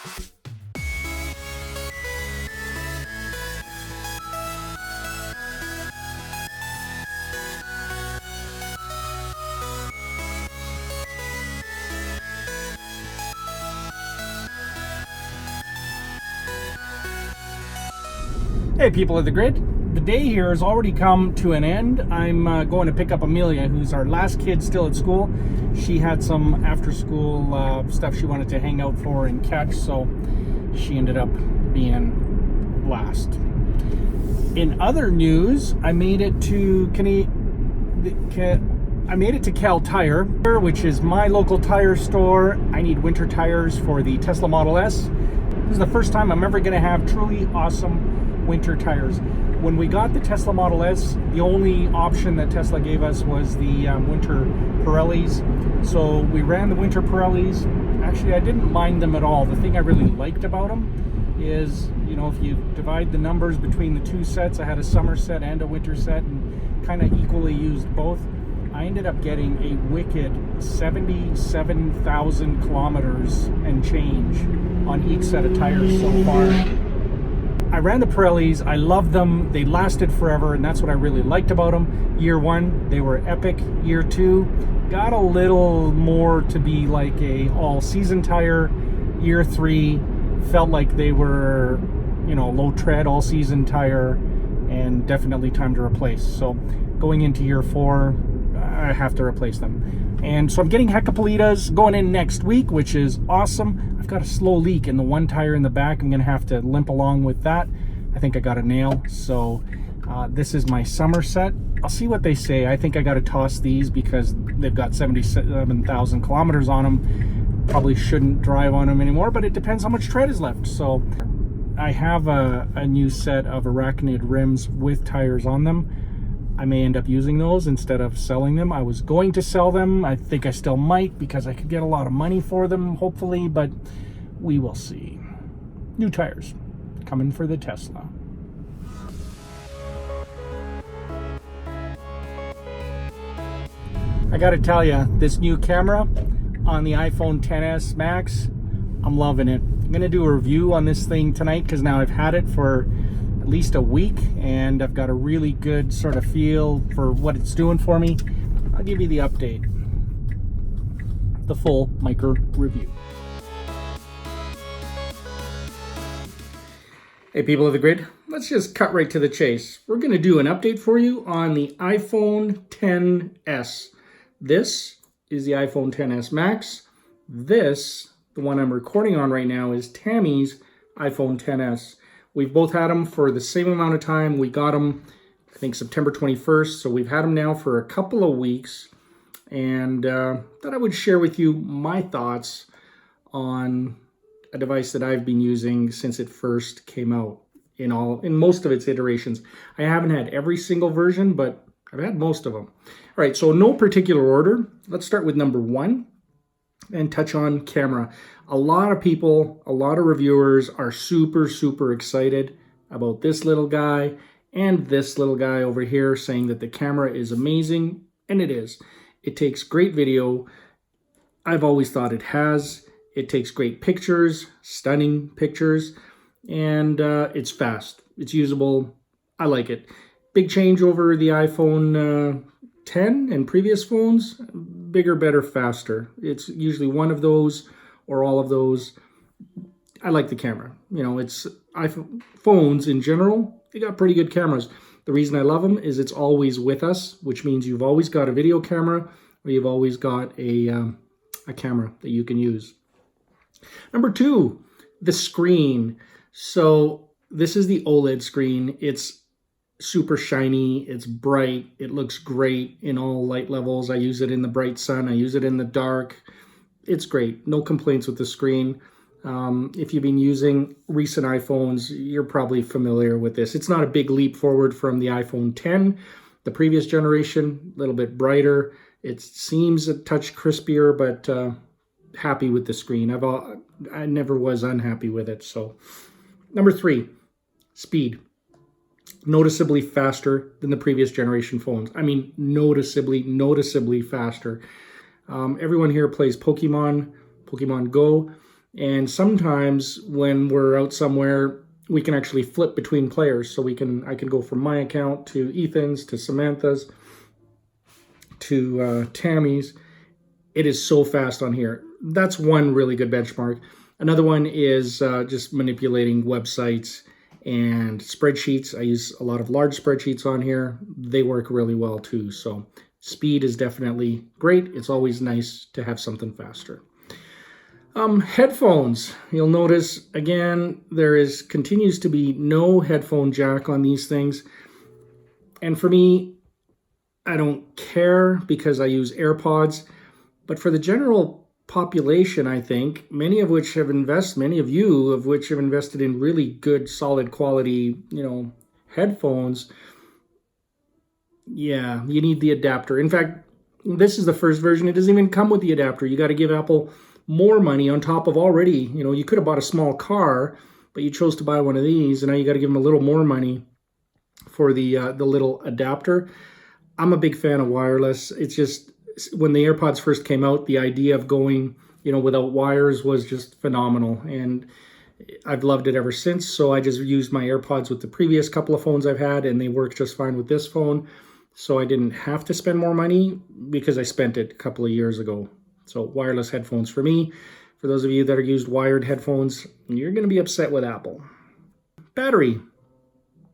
Hey people of the grid, the day here has already come to an end. I'm going to pick up Amelia, who's our last kid still at school. She had some after school stuff she wanted to hang out for and catch, so she ended up being last. In other news, I made it to Cal Tire, which is my local tire store. I need winter tires for the Tesla Model S. This is the first time I'm ever going to have truly awesome winter tires. When we got the Tesla Model S, the only option that Tesla gave us was the winter Pirellis. So we ran the winter Pirellis. Actually, I didn't mind them at all. The thing I really liked about them is, you know, if you divide the numbers between the two sets, I had a summer set and a winter set and kind of equally used both. I ended up getting a wicked 77,000 kilometers and change on each set of tires so far. I ran the Pirellis, I loved them, they lasted forever, and that's what I really liked about them. Year one, they were epic. Year two, got a little more to be like a all-season tire. Year three, felt like they were, you know, low tread, all-season tire, and definitely time to replace. So going into year four, I have to replace them. And so I'm getting Hecapelitas going in next week, which is awesome. I've got a slow leak in the one tire in the back. I'm gonna have to limp along with that. I think I got a nail. So this is my summer set. I'll see what they say. I think I gotta toss these because they've got 77,000 kilometers on them. Probably shouldn't drive on them anymore, but it depends how much tread is left. So I have a new set of Arachnid rims with tires on them. I may end up using those instead of selling them. I was going to sell them. I think I still might because I could get a lot of money for them, hopefully, but we will see. New tires coming for the Tesla. I gotta tell you, this new camera on the iPhone XS Max, I'm loving it. I'm gonna do a review on this thing tonight because now I've had it for at least a week and I've got a really good sort of feel for what it's doing for me. I'll give you the update, the full micro review. Hey people of the grid, let's just cut right to the chase. We're going to do an update for you on the iPhone XS. This is the iPhone XS Max. This, the one I'm recording on right now, is Tammy's iPhone XS. We've both had them for the same amount of time. We got them, I think, September 21st. So we've had them now for a couple of weeks. And thought I would share with you my thoughts on a device that I've been using since it first came out in most of its iterations. I haven't had every single version, but I've had most of them. All right, so no particular order. Let's start with number one and touch on camera. A lot of people, a lot of reviewers are super, super excited about this little guy and this little guy over here, saying that the camera is amazing, and it is. It takes great video. I've always thought it has. It takes great pictures, stunning pictures, and it's fast. It's usable. I like it. Big change over the iPhone 10 and previous phones. Bigger, better, faster. It's usually one of those or all of those. I like the camera. You know, it's iPhone phones in general, they got pretty good cameras. The reason I love them is it's always with us, which means you've always got a video camera or you've always got a camera that you can use. Number two, the screen. So this is the OLED screen. It's super shiny, it's bright, it looks great in all light levels. I use it in the bright sun, I use it in the dark. It's great, no complaints with the screen. If you've been using recent iPhones, you're probably familiar with this. It's not a big leap forward from the iPhone 10, the previous generation, a little bit brighter. It seems a touch crispier, but happy with the screen. I never was unhappy with it. So, number three, speed. Noticeably faster than the previous generation phones. I mean, noticeably faster. Everyone here plays Pokemon Go. And sometimes when we're out somewhere, we can actually flip between players. So I can go from my account to Ethan's, to Samantha's, to Tammy's. It is so fast on here. That's one really good benchmark. Another one is just manipulating websites and spreadsheets. I use a lot of large spreadsheets on here. They work really well too. So speed is definitely great. It's always nice to have something faster. Headphones. You'll notice again continues to be no headphone jack on these things. And for me, I don't care because I use AirPods. But for the general population, I think, many of you have invested in really good, solid quality, headphones. Yeah, you need the adapter. In fact, this is the first version. It doesn't even come with the adapter. You got to give Apple more money on top of already, you could have bought a small car, but you chose to buy one of these, and now you got to give them a little more money for the little adapter. I'm a big fan of wireless. It's just, when the AirPods first came out, the idea of going, without wires was just phenomenal, and I've loved it ever since. So I just used my AirPods with the previous couple of phones I've had, and they work just fine with this phone. So I didn't have to spend more money because I spent it a couple of years ago. So wireless headphones for me. For those of you that are used wired headphones, you're going to be upset with Apple. Battery.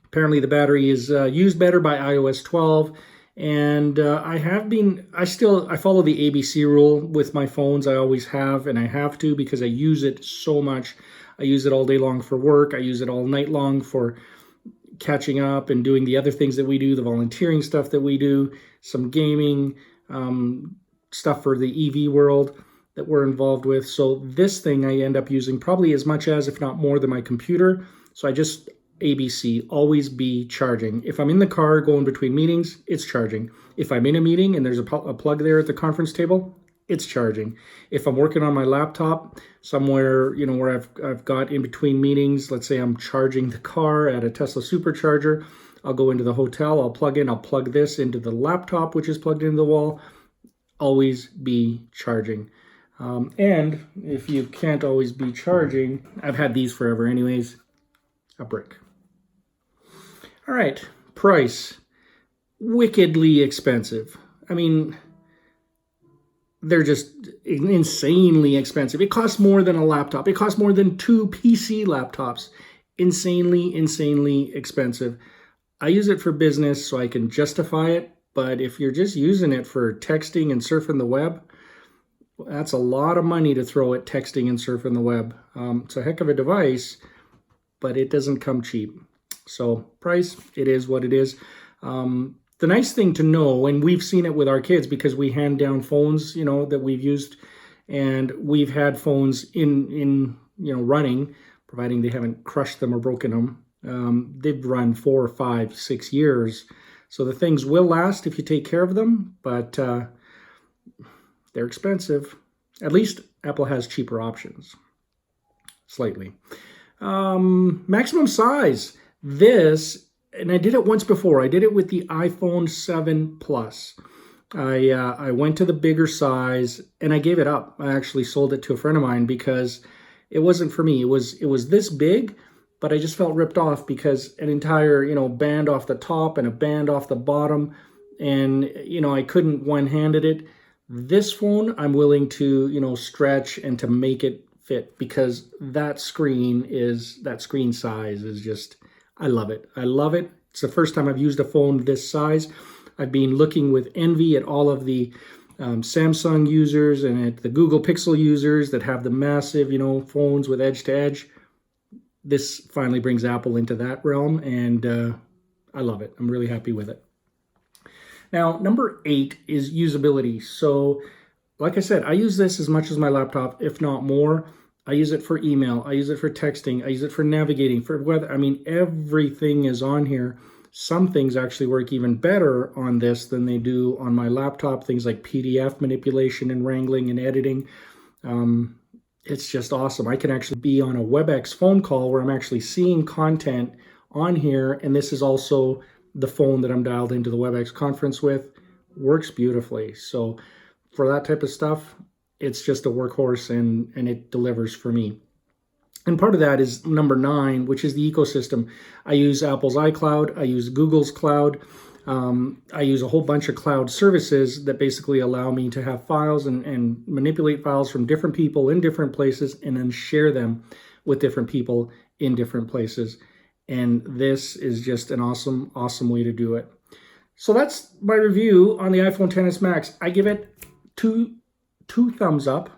Apparently the battery is used better by iOS 12. And I follow the ABC rule with my phones. I always have, and I have to because I use it so much. I use it all day long for work. I use it all night long for catching up and doing the other things that we do, the volunteering stuff that we do, some gaming, stuff for the EV world that we're involved with. So this thing I end up using probably as much as, if not more than my computer. So I just ABC, always be charging. If I'm in the car going between meetings, it's charging. If I'm in a meeting and there's a plug there at the conference table, it's charging. If I'm working on my laptop somewhere, where I've got in between meetings, let's say I'm charging the car at a Tesla supercharger, I'll go into the hotel, I'll plug this into the laptop, which is plugged into the wall. Always be charging. And if you can't always be charging, I've had these forever anyways, a brick. All right, price. Wickedly expensive. I mean, they're just insanely expensive. It costs more than a laptop. It costs more than 2 PC laptops. Insanely expensive. I use it for business so I can justify it. But if you're just using it for texting and surfing the web, that's a lot of money to throw at texting and surfing the web. It's a heck of a device, but it doesn't come cheap. So price, it is what it is. The nice thing to know, and we've seen it with our kids because we hand down phones, that we've used, and we've had phones in running, providing they haven't crushed them or broken them. They've run 4, 5, 6 years. So the things will last if you take care of them, but they're expensive. At least Apple has cheaper options, slightly. Maximum size. This, and I did it once before. I did it with the iPhone 7 Plus. I went to the bigger size and I gave it up. I actually sold it to a friend of mine because it wasn't for me. It was this big, but I just felt ripped off because an entire, band off the top and a band off the bottom, and, I couldn't one-handed it. This phone, I'm willing to, stretch and to make it fit because that screen size is just, I love it. I love it. It's the first time I've used a phone this size. I've been looking with envy at all of the Samsung users and at the Google Pixel users that have the massive, phones with edge to edge. This finally brings Apple into that realm, and I love it. I'm really happy with it. Now, number 8 is usability. So, like I said, I use this as much as my laptop, if not more. I use it for email. I use it for texting. I use it for navigating, for weather. I mean, everything is on here. Some things actually work even better on this than they do on my laptop. Things like PDF manipulation and wrangling and editing. It's just awesome. I can actually be on a WebEx phone call where I'm actually seeing content on here, and this is also the phone that I'm dialed into the WebEx conference with. Works beautifully. So for that type of stuff, it's just a workhorse and it delivers for me. And part of that is number 9, which is the ecosystem. I use Apple's iCloud. I use Google's cloud. I use a whole bunch of cloud services that basically allow me to have files and manipulate files from different people in different places and then share them with different people in different places. And this is just an awesome, awesome way to do it. So that's my review on the iPhone XS Max. I give it two thumbs up.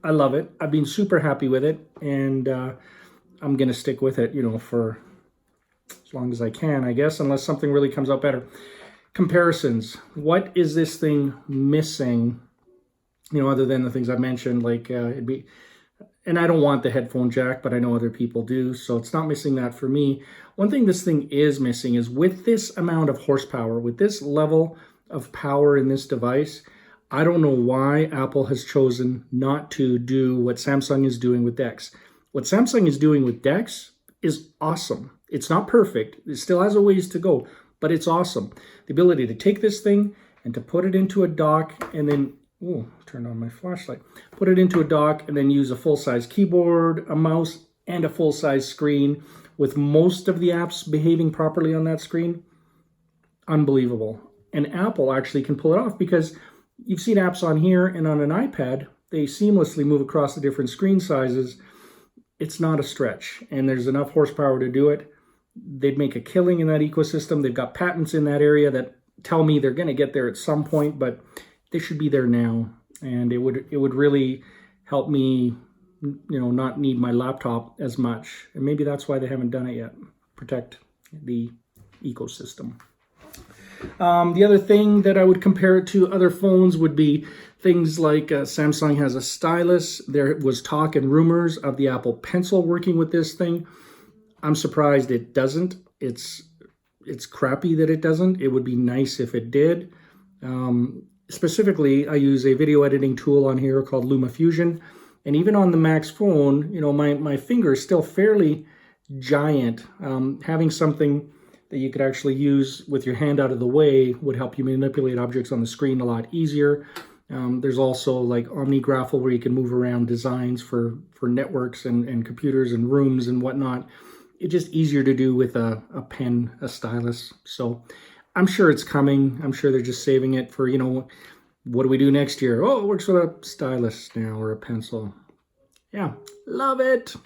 I love it. I've been super happy with it, and I'm going to stick with it, for as long as I can, I guess, unless something really comes out better. Comparisons. What is this thing missing, other than the things I mentioned, like and I don't want the headphone jack, but I know other people do, so it's not missing that for me. One thing this thing is missing is with this amount of horsepower, with this level of power in this device, I don't know why Apple has chosen not to do what Samsung is doing with DeX. What Samsung is doing with DeX is awesome. It's not perfect. It still has a ways to go, but it's awesome. The ability to take this thing and to put it into a dock and then, turn on my flashlight, put it into a dock and then use a full-size keyboard, a mouse, and a full-size screen with most of the apps behaving properly on that screen. Unbelievable. And Apple actually can pull it off because you've seen apps on here and on an iPad, they seamlessly move across the different screen sizes. It's not a stretch, and there's enough horsepower to do it. They'd make a killing in that ecosystem. They've got patents in that area that tell me they're going to get there at some point, but they should be there now. And it would really help me, not need my laptop as much. And maybe that's why they haven't done it yet. Protect the ecosystem. The other thing that I would compare it to other phones would be things like Samsung has a stylus. There was talk and rumors of the Apple Pencil working with this thing. I'm surprised it doesn't. It's crappy that it doesn't. It would be nice if it did. Specifically, I use a video editing tool on here called LumaFusion. And even on the Max phone, my finger is still fairly giant. Having something that you could actually use with your hand out of the way would help you manipulate objects on the screen a lot easier. There's also like OmniGraffle where you can move around designs for networks and computers and rooms and whatnot. It's just easier to do with a pen, a stylus. So I'm sure it's coming. I'm sure they're just saving it for, what do we do next year? Oh, it works with a stylus now or a pencil. Yeah, love it.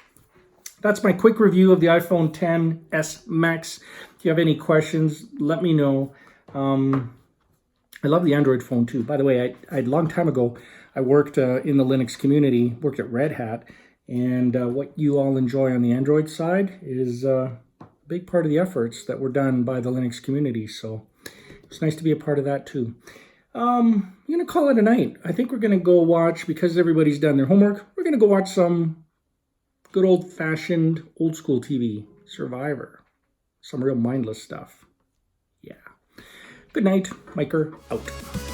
That's my quick review of the iPhone XS Max. If you have any questions, let me know. I love the Android phone too. By the way, a long time ago, I worked in the Linux community, worked at Red Hat, and what you all enjoy on the Android side is a big part of the efforts that were done by the Linux community. So it's nice to be a part of that too. I'm going to call it a night. I think we're going to go watch, because everybody's done their homework, we're going to go watch some good old-fashioned, old-school TV, Survivor. Some real mindless stuff. Yeah. Good night. Miker out.